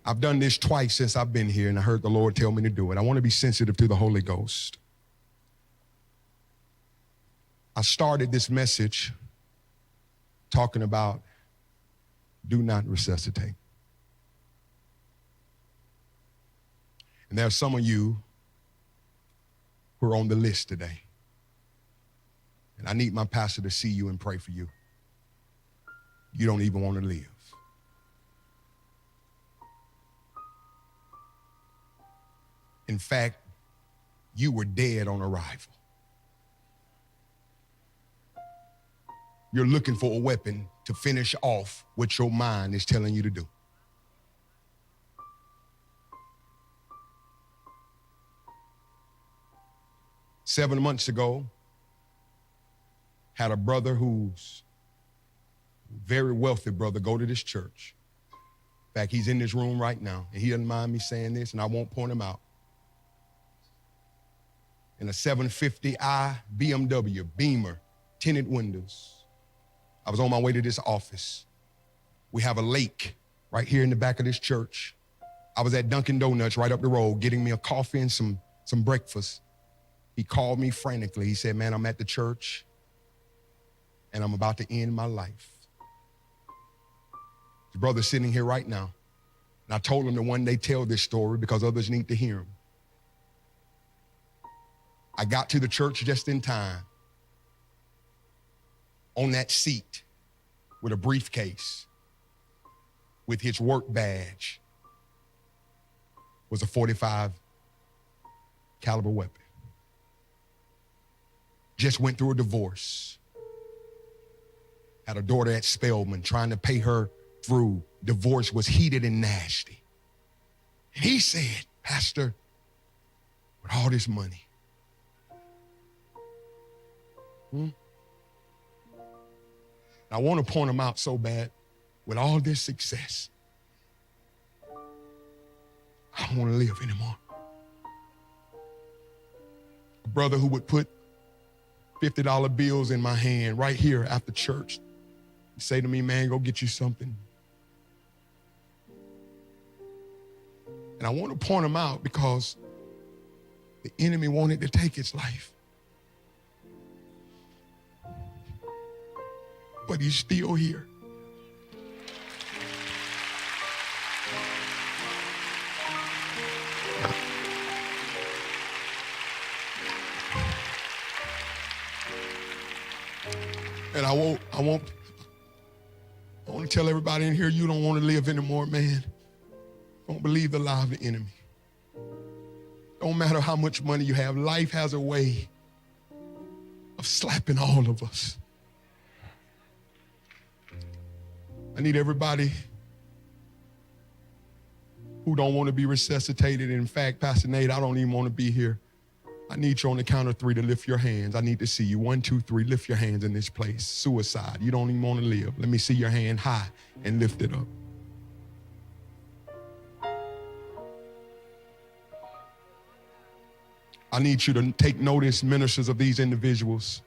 I've done this twice since I've been here, and I heard the Lord tell me to do it. I want to be sensitive to the Holy Ghost. I started this message talking about do not resuscitate. And there are some of you who are on the list today. And I need my pastor to see you and pray for you. You don't even want to live. In fact, you were dead on arrival. You're looking for a weapon to finish off what your mind is telling you to do. Seven months ago, had a brother who's very wealthy brother go to this church. In fact, he's in this room right now, and he doesn't mind me saying this, and I won't point him out. In a 750i BMW Beamer, tinted windows. I was on my way to this office. We have a lake right here in the back of this church. I was at Dunkin' Donuts right up the road getting me a coffee and some breakfast. He called me frantically. He said, man, I'm at the church and I'm about to end my life. His brother's sitting here right now. And I told him to one day tell this story because others need to hear him. I got to the church just in time. On that seat with a briefcase with his work badge was a .45 caliber weapon. Just went through a divorce. Had a daughter at Spelman trying to pay her through. Divorce was heated and nasty. And he said, Pastor, with all this money, I want to point him out so bad. With all this success, I don't want to live anymore. A brother who would put $50 bills in my hand right here after church. He'd say to me, man, go get you something. And I want to point him out because the enemy wanted to take his life. But he's still here. And I want to tell everybody in here, you don't want to live anymore, man. Don't believe the lie of the enemy. Don't matter how much money you have, life has a way of slapping all of us. I need everybody who don't want to be resuscitated. In fact, Pastor Nate, I don't even want to be here. I need you on the count of 3 to lift your hands. I need to see you. 1, 2, 3, lift your hands in this place. Suicide. You don't even want to live. Let me see your hand high and lift it up. I need you to take notice, ministers, of these individuals.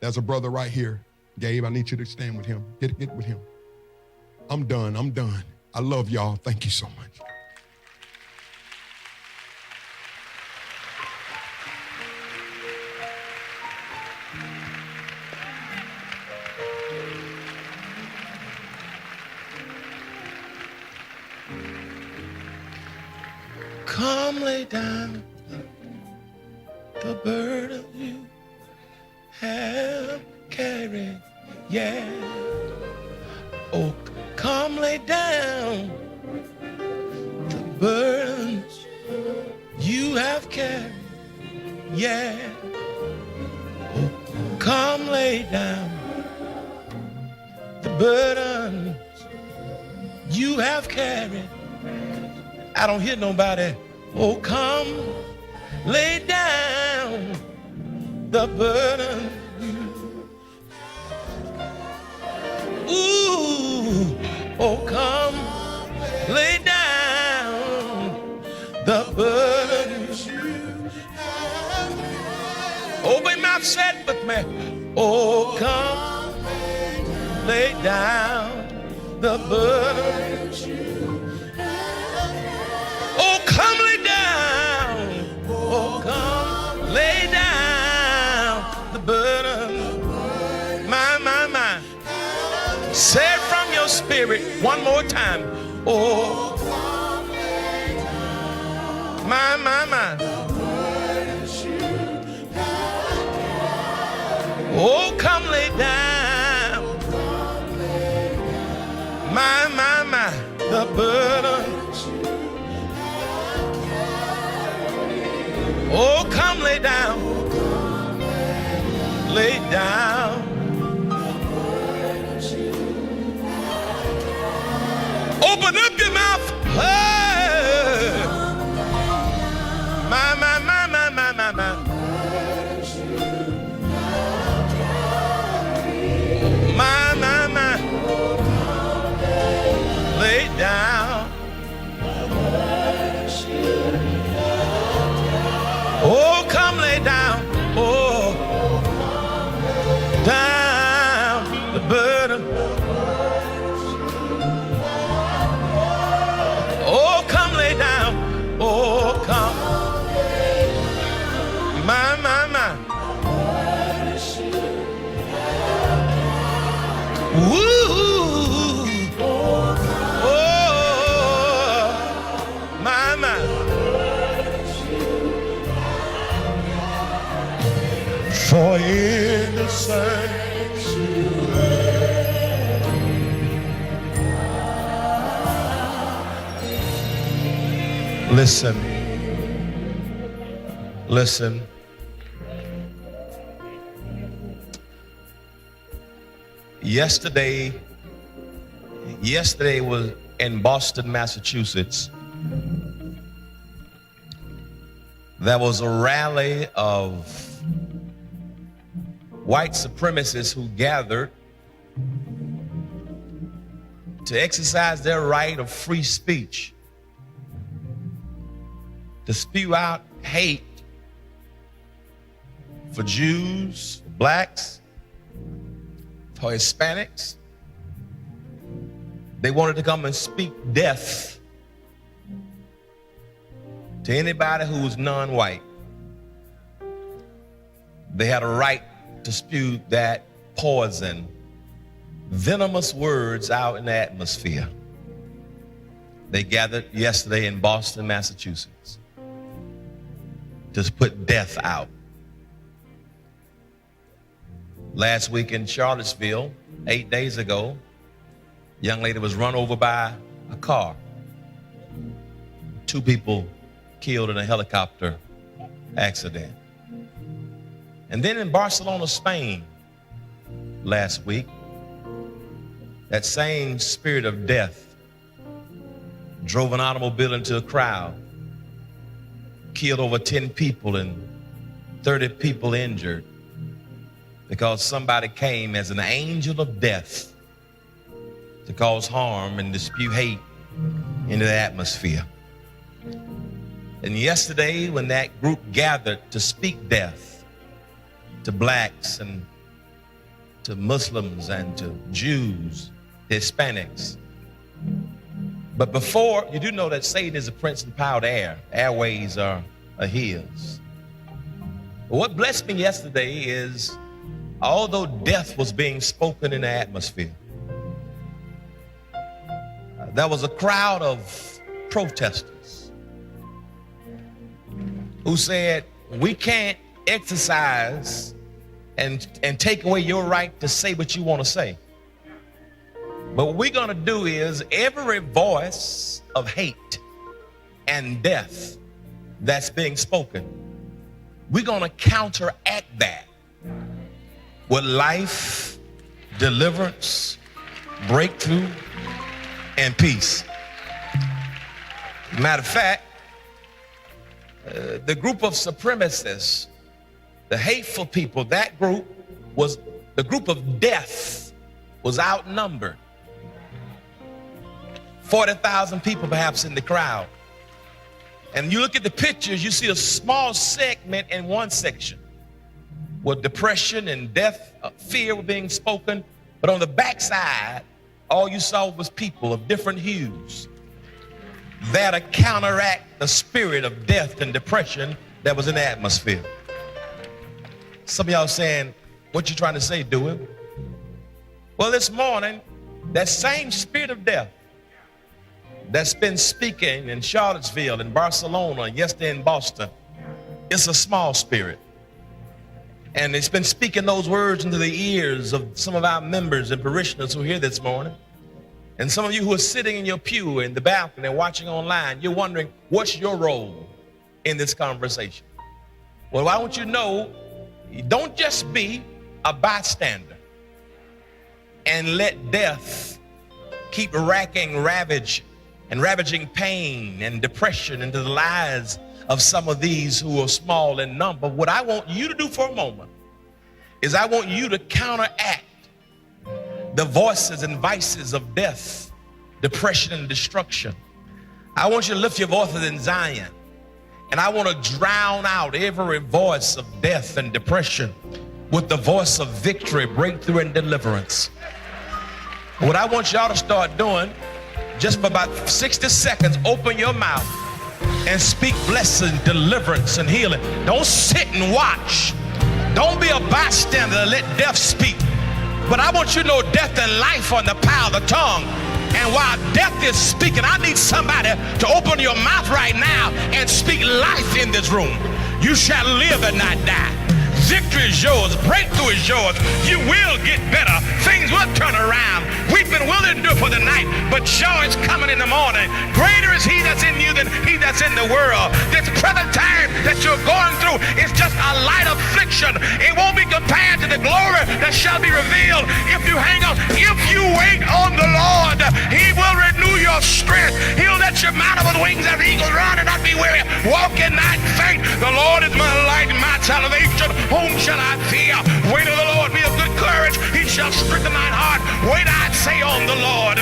There's a brother right here. Gabe, I need you to stand with him. Get with him. I'm done. I love y'all. Thank you so much. Come lay down the burden you have carried, yeah. Oh, come lay down the burdens you have carried, yeah. Oh, come lay down the burdens you have carried. I don't hear nobody. Oh, come lay down the burden. Ooh, oh, come lay down the burden. Open your mouth, said with me. Oh, come lay down the burden. Oh, come lay down. Oh, come lay down the burden. My. Say it from your spirit one more time. Oh, my. Oh, come lay down. My, the burden. Oh, come lay down. Lay down. Open up your mouth. Hey. My. My. Lay down. Oh, come lay down. Oh, down the burden. Oh, come lay down. Oh, come. My. Woo. Oh, my. For in the sanctuary. Listen. Yesterday was in Boston, Massachusetts. There was a rally of white supremacists who gathered to exercise their right of free speech, to spew out hate for Jews, for blacks, for Hispanics. They wanted to come and speak death to anybody who was non-white. They had a right to spew that poison, venomous words out in the atmosphere. They gathered yesterday in Boston, Massachusetts, to put death out. Last week in Charlottesville, 8 days ago, a young lady was run over by a car. 2 people killed in a helicopter accident. And then in Barcelona, Spain, last week, that same spirit of death drove an automobile into a crowd, killed over 10 people and 30 people injured, because somebody came as an angel of death to cause harm and to spew hate into the atmosphere. And yesterday, when that group gathered to speak death to blacks and to Muslims and to Jews, Hispanics. But before, you do know that Satan is a prince and power of air. Airways are his. But what blessed me yesterday is, although death was being spoken in the atmosphere, there was a crowd of protesters who said, we can't exercise and take away your right to say what you want to say. But what we're going to do is every voice of hate and death that's being spoken, we're going to counteract that with life, deliverance, breakthrough, and peace. Matter of fact, the group of supremacists, the hateful people, that group was, the group of death was outnumbered. 40,000 people perhaps in the crowd. And you look at the pictures, you see a small segment in one section where depression and death, fear were being spoken. But on the backside, all you saw was people of different hues there to counteract the spirit of death and depression that was in the atmosphere. Some of y'all saying, what you trying to say, Dewey? Well, this morning, that same spirit of death that's been speaking in Charlottesville, in Barcelona, yesterday in Boston, it's a small spirit. And it's been speaking those words into the ears of some of our members and parishioners who are here this morning. And some of you who are sitting in your pew in the balcony and watching online, you're wondering, what's your role in this conversation? Well, I want you to know, don't just be a bystander and let death keep ravaging pain and depression into the lives of some of these who are small in number. What I want you to do for a moment is I want you to counteract the voices and vices of death, depression, and destruction. I want you to lift your voices in Zion, and I want to drown out every voice of death and depression with the voice of victory, breakthrough, and deliverance. What I want y'all to start doing, just for about 60 seconds, open your mouth and speak blessing, deliverance, and healing. Don't sit and watch. Don't be a bystander and let death speak. But I want you to know death and life are in the power of the tongue. And while death is speaking, I need somebody to open your mouth right now and speak life in this room. You shall live and not die. Victory is yours. Breakthrough is yours. You will get better. Things will turn around. Weeping will endure for the night, but joy is coming in the morning. Greater is he that's in you than he that's in the world. This present time that you're going through is just a light affliction. It won't be compared to the glory that shall be revealed if you hang on. If you wait on the Lord, he will renew your strength. He'll let you mount up with wings as eagles, run and not be weary. Walk and not faint. The Lord is my light and my salvation. Whom shall I fear? Wait on the Lord, be of good courage. He shall strengthen thine heart. Wait, I say, on the Lord.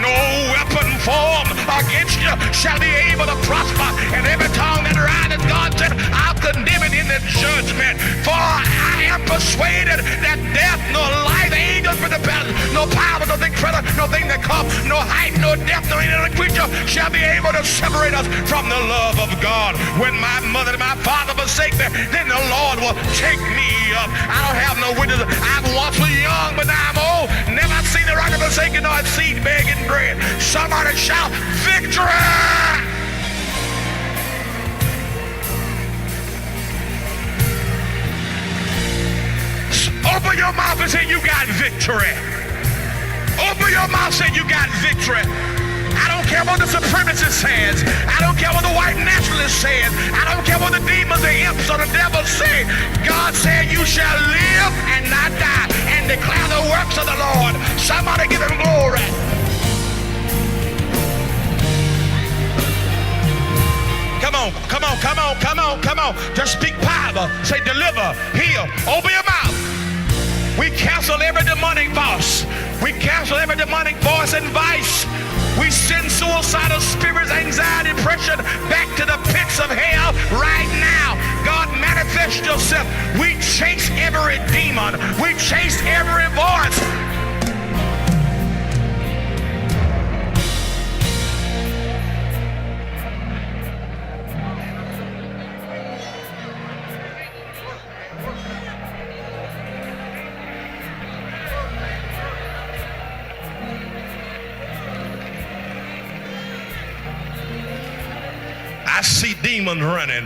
No weapon formed against you shall be able to prosper. And every tongue that rises, God said, I'll condemn it in the judgment. For I am persuaded that death, nor life, angels, principalities, no power, no thing present, no thing that comes, no height, no depth, no any other creature shall be able to separate us from the love of God. When my mother and my father forsake me, then the Lord will take me up. I don't have no witness. I once was young, but now I'm old. Never seen the righteous forsaken, nor seed begging bread. Somebody shout victory! Open your mouth and say you got victory. Open your mouth and say you got victory. I don't care what the supremacist says. I don't care what the white nationalist says. I don't care what the demons, the imps, or the devil say. God said you shall live and not die and declare the works of the Lord. Somebody give him glory. Come on, come on, come on, come on, come on. Just speak power. Say deliver, heal. Open your mouth. We cancel every demonic voice. We cancel every demonic voice and vice. We send suicidal spirits, anxiety, depression back to the pits of hell right now. God, manifest yourself. We chase every demon. We chase every voice. I see demons running.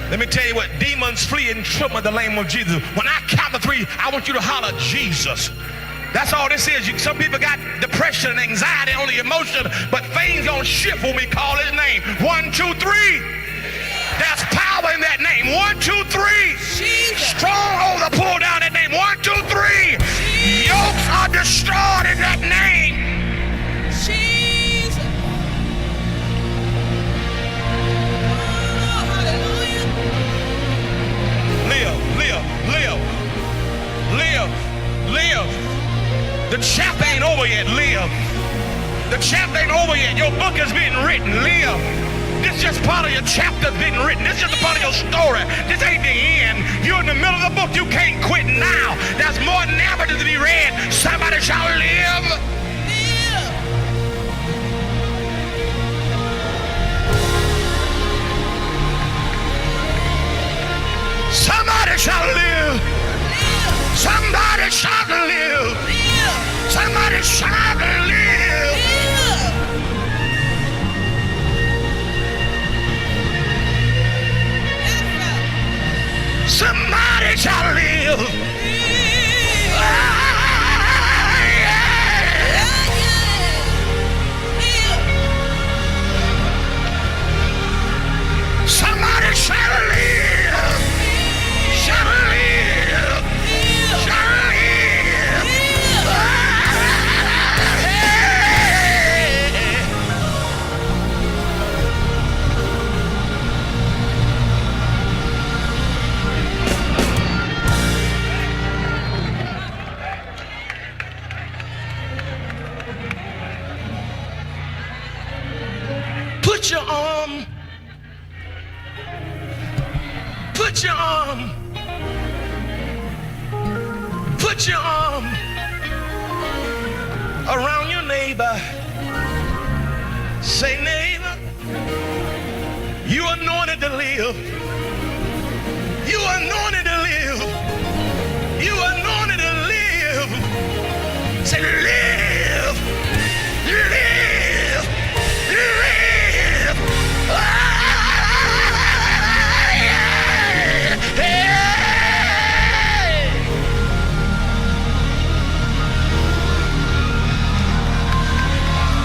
Let me tell you what, demons flee and tremble at the name of Jesus. When I count to 3, I want you to holler Jesus. That's all this is. Some people got depression and anxiety, only emotion, but things gonna shift when we call his name. 1, 2, 3. There's power in that name. 1, 2, 3. Strongholds are pulled down that name. 1, 2, 3. Yokes are destroyed in that name. Live. The chapter ain't over yet. Live. The chapter ain't over yet. Your book is being written. Live. This is just part of your chapter being written. This is just a part of your story. This ain't the end. You're in the middle of the book. You can't quit now. There's more narrative to be read. Somebody shall live. Somebody shall live. Somebody shall live. Somebody shall live. Somebody shall live. Somebody shall live. Shall live. Shall live. Put your arm around your neighbor. Say, neighbor, you anointed to live.